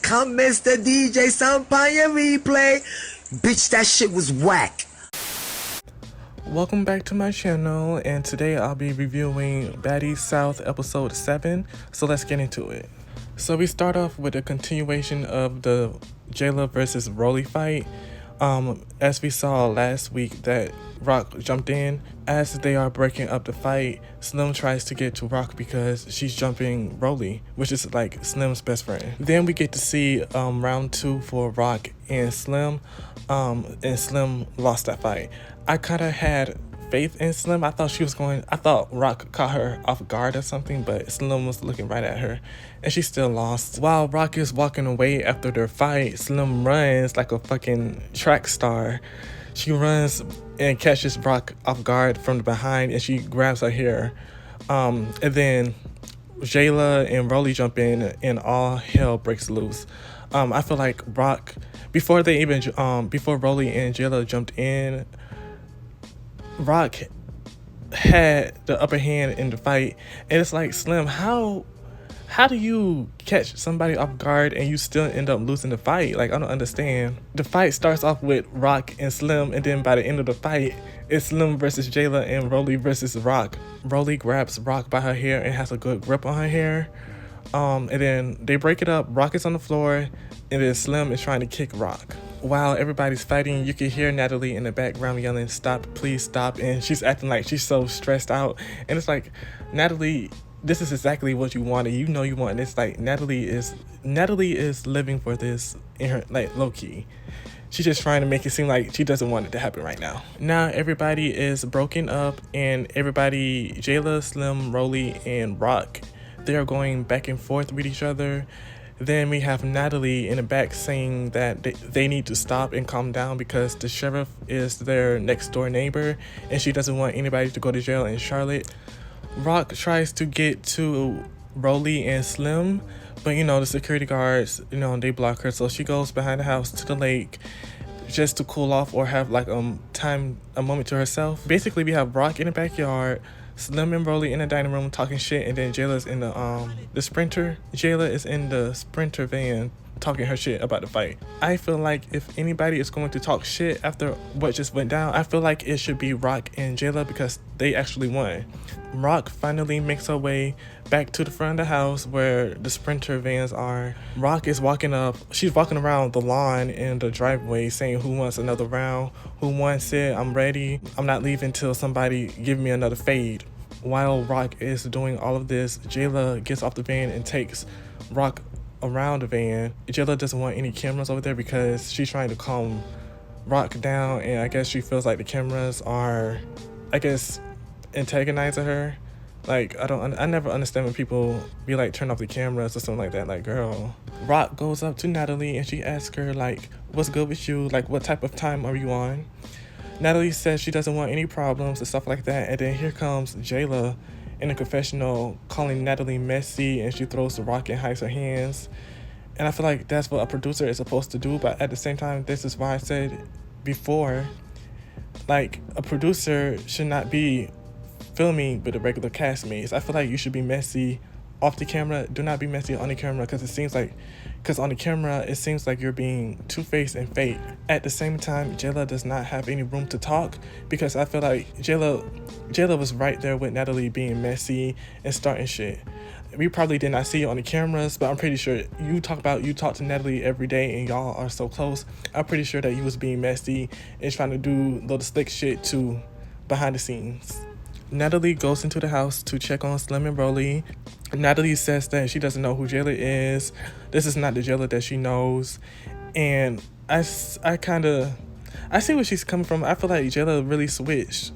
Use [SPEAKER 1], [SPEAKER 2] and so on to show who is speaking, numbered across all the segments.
[SPEAKER 1] Come, Mr. DJ, some on your replay. Bitch, that shit was whack.
[SPEAKER 2] Welcome back to my channel, and today I'll be reviewing Baddies South episode 7, so let's get into it. So we start off with a continuation of the Jela versus Rolly fight. As we saw last week that Rock jumped in. As they are breaking up the fight, Slim tries to get to Rock because she's jumping Rolly, which is like Slim's best friend. Then we get to see round 2 for Rock and Slim, and Slim lost that fight. I kind of had faith in Slim. I thought Rock caught her off guard or something, but Slim was looking right at her and she still lost. While Rock is walking away after their fight, Slim runs like a fucking track star. She runs and catches Rock off guard from the behind and she grabs her hair. And then Jela and Rolly jump in and all hell breaks loose. I feel like Rock, before Rolly and Jela jumped in, Rock had the upper hand in the fight, and it's like, Slim, how do you catch somebody off guard and you still end up losing the fight? Like, I don't understand. The fight starts off with Rock and Slim, and then by the end of the fight, it's Slim versus Jela and Rolly versus Rock. Rolly grabs Rock by her hair and has a good grip on her hair. And then they break it up. Rock is on the floor, and then Slim is trying to kick Rock. While everybody's fighting, you can hear Natalie in the background yelling, "Stop, please stop." And she's acting like she's so stressed out. And it's like, Natalie, this is exactly what you wanted. You know you want this. Like, Natalie is living for this in her, like, low-key. She's just trying to make it seem like she doesn't want it to happen right now. Now everybody is broken up, and everybody, Jela, Slim, Rolly, and Rock, they are going back and forth with each other. Then we have Natalie in the back saying that they need to stop and calm down because the sheriff is their next door neighbor and she doesn't want anybody to go to jail in Charlotte. Rock tries to get to Rolly and Slim, but the security guards, they block her, so she goes behind the house to the lake just to cool off or have like a moment to herself. Basically, we have Rock in the backyard, Slim and Rolly in the dining room talking shit, and then Jela's in the Sprinter. Jela is in the Sprinter van talking her shit about the fight. I feel like if anybody is going to talk shit after what just went down, I feel like it should be Rock and Jela because they actually won. Rock finally makes her way back to the front of the house where the Sprinter vans are. Rock is walking up. She's walking around the lawn in the driveway saying, "Who wants another round? Who wants it? I'm ready. I'm not leaving till somebody give me another fade." While Rock is doing all of this, Jela gets off the van and takes Rock around the van. Jela doesn't want any cameras over there because she's trying to calm Rock down, and I guess she feels like the cameras are, antagonizing her. Like, I never understand when people be like, turn off the cameras or something like that. Like, girl. Rock goes up to Natalie and she asks her, like, what's good with you? Like, what type of time are you on? Natalie says she doesn't want any problems and stuff like that. And then here comes Jela in a confessional calling Natalie messy, and she throws the rock and hides her hands. And I feel like that's what a producer is supposed to do. But at the same time, this is why I said before, like, a producer should not be filming with the regular castmates. I feel like you should be messy off the camera. Do not be messy on the camera because on the camera it seems like you're being two-faced and fake. At the same time, Jela does not have any room to talk because I feel like Jela was right there with Natalie being messy and starting shit. We probably did not see it on the cameras, but I'm pretty sure you talk to Natalie every day and y'all are so close. I'm pretty sure that you was being messy and trying to do little slick shit too behind the scenes. Natalie goes into the house to check on Slim and Rolly. Natalie says that she doesn't know who Jela is. This is not the Jela that she knows. And I see where she's coming from. I feel like Jela really switched.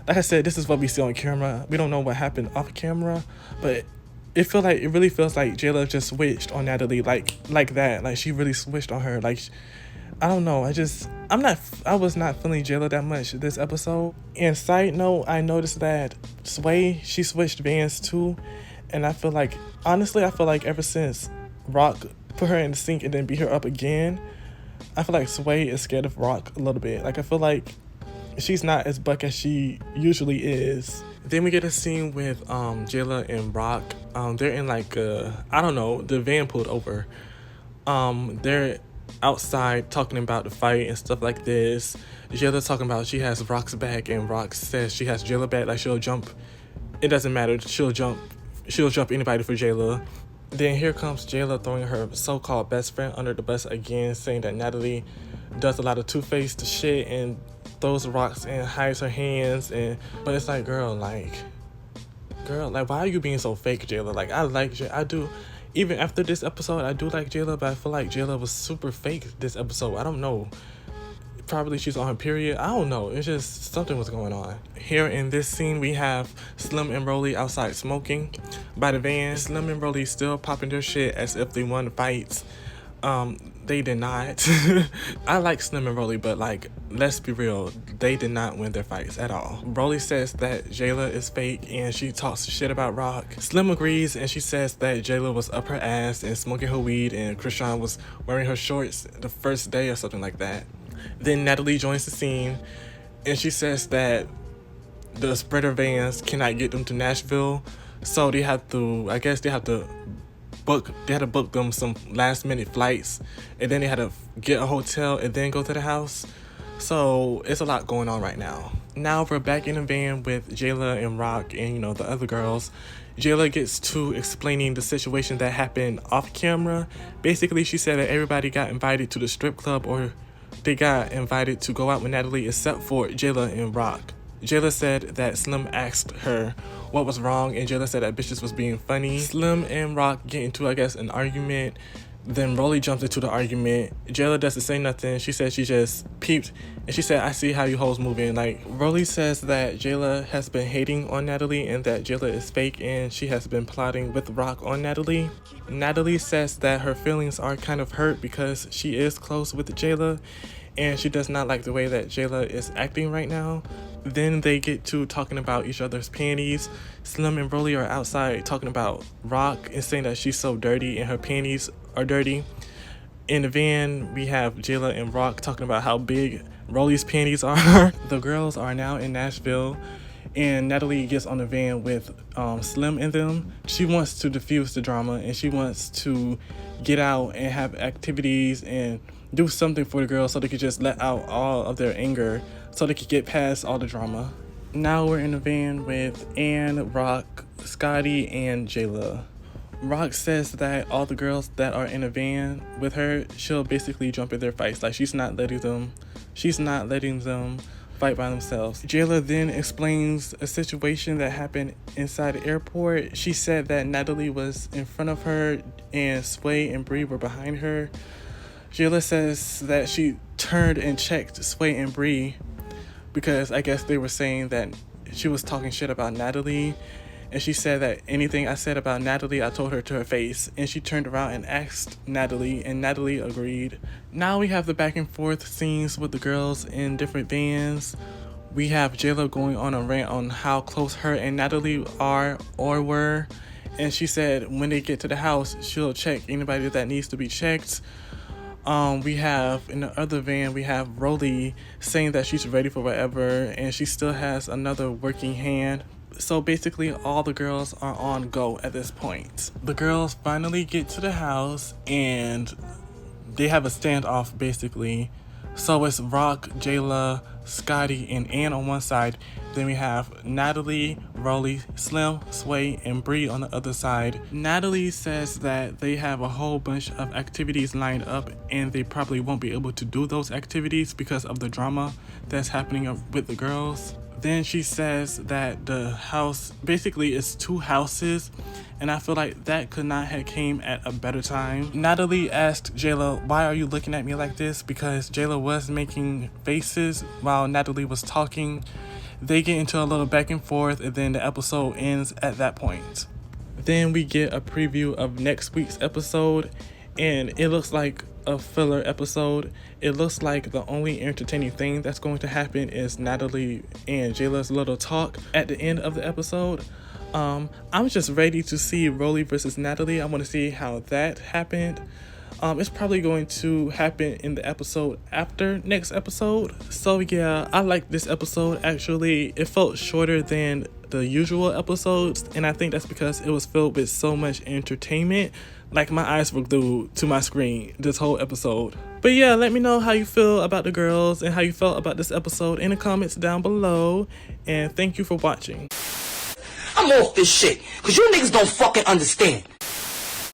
[SPEAKER 2] Like I said, this is what we see on camera. We don't know what happened off camera, but it really feels like Jela just switched on Natalie like that. Like, she really switched on her. Like, I don't know. I was not feeling Jela that much this episode. And side note, I noticed that Sway, she switched vans too. And I feel like ever since Rock put her in the sink and then beat her up again, I feel like Sway is scared of Rock a little bit. Like, I feel like she's not as buck as she usually is. Then we get a scene with Jela and Rock. They're in like the van pulled over. They're outside talking about the fight and stuff like this. Jela talking about she has Rock's back, and Rock says she has Jela back, like she'll jump. It doesn't matter. She'll jump anybody for Jela. Then here comes Jela throwing her so-called best friend under the bus again, saying that Natalie does a lot of two-faced shit and throws rocks and hides her hands. But it's like, girl, like, why are you being so fake, Jela? Like, I do. Even after this episode, I do like Jela, but I feel like Jela was super fake this episode. I don't know. Probably she's on her period. I don't know. It's just something was going on. Here in this scene, we have Slim and Rolly outside smoking by the van. Slim and Rolly still popping their shit as if they won fights. They did not. I like Slim and Rolly, but like, let's be real, they did not win their fights at all. Rolly says that Jela is fake and she talks shit about Rock. Slim agrees and she says that Jela was up her ass and smoking her weed and Krishan was wearing her shorts the first day or something like that. Then Natalie joins the scene and she says that the spreader vans cannot get them to Nashville, so they had to book them some last minute flights, and then they had to get a hotel and then go to the house. So it's a lot going on right now. Now we're back in the van with Jela and Rock and the other girls. Jela gets to explaining the situation that happened off camera. Basically, she said that everybody got invited to the strip club, or they got invited to go out with Natalie except for Jela and Rock. Jela said that Slim asked her what was wrong, and Jela said that bitches was being funny. Slim and Rock get into, I guess, an argument. Then Rolly jumps into the argument. Jela doesn't say nothing. She said she just peeped, and she said, I see how you hoes moving. Like, Rolly says that Jela has been hating on Natalie and that Jela is fake and she has been plotting with Rock on Natalie. Natalie says that her feelings are kind of hurt because she is close with Jela and she does not like the way that Jela is acting right now. Then they get to talking about each other's panties. Slim and Rolly are outside talking about Rock and saying that she's so dirty and her panties are dirty. In the van, we have Jela and Rock talking about how big Rolly's panties are. The girls are now in Nashville, and Natalie gets on the van with Slim and them. She wants to diffuse the drama, and she wants to get out and have activities and do something for the girls so they could just let out all of their anger, so they could get past all the drama. Now we're in the van with Ann, Rock, Scotty, and Jela. Rock says that all the girls that are in the van with her, she'll basically jump in their fights. Like, she's not letting them fight by themselves. Jela then explains a situation that happened inside the airport. She said that Natalie was in front of her and Sway and Bree were behind her. Jela says that she turned and checked Sway and Bree because I guess they were saying that she was talking shit about Natalie. And she said that anything I said about Natalie, I told her to her face. And she turned around and asked Natalie, and Natalie agreed. Now we have the back and forth scenes with the girls in different vans. We have Jela going on a rant on how close her and Natalie are or were. And she said when they get to the house, she'll check anybody that needs to be checked. We have, in the other van, we have Rolly saying that she's ready for whatever, and she still has another working hand. So basically, all the girls are on go at this point. The girls finally get to the house, and they have a standoff, basically. So it's Rock, Jela, Scotty, and Ann on one side. Then we have Natalie, Rolly, Slim, Sway, and Bree on the other side. Natalie says that they have a whole bunch of activities lined up and they probably won't be able to do those activities because of the drama that's happening with the girls. Then she says that the house basically is two houses, and I feel like that could not have came at a better time. Natalie asked Jela, why are you looking at me like this? Because Jela was making faces while Natalie was talking. They get into a little back and forth, and then the episode ends at that point. Then we get a preview of next week's episode, and it looks like a filler episode. It looks like the only entertaining thing that's going to happen is Natalie and Jela's little talk at the end of the episode. I'm just ready to see Rolly versus Natalie. I want to see how that happened. It's probably going to happen in the episode after next episode. So yeah, I like this episode actually. It felt shorter than the usual episodes, and I think that's because it was filled with so much entertainment. Like, my eyes were glued to my screen this whole episode. But yeah, let me know how you feel about the girls and how you felt about this episode in the comments down below. And thank you for watching.
[SPEAKER 1] I'm off this shit, cause you niggas don't fucking understand.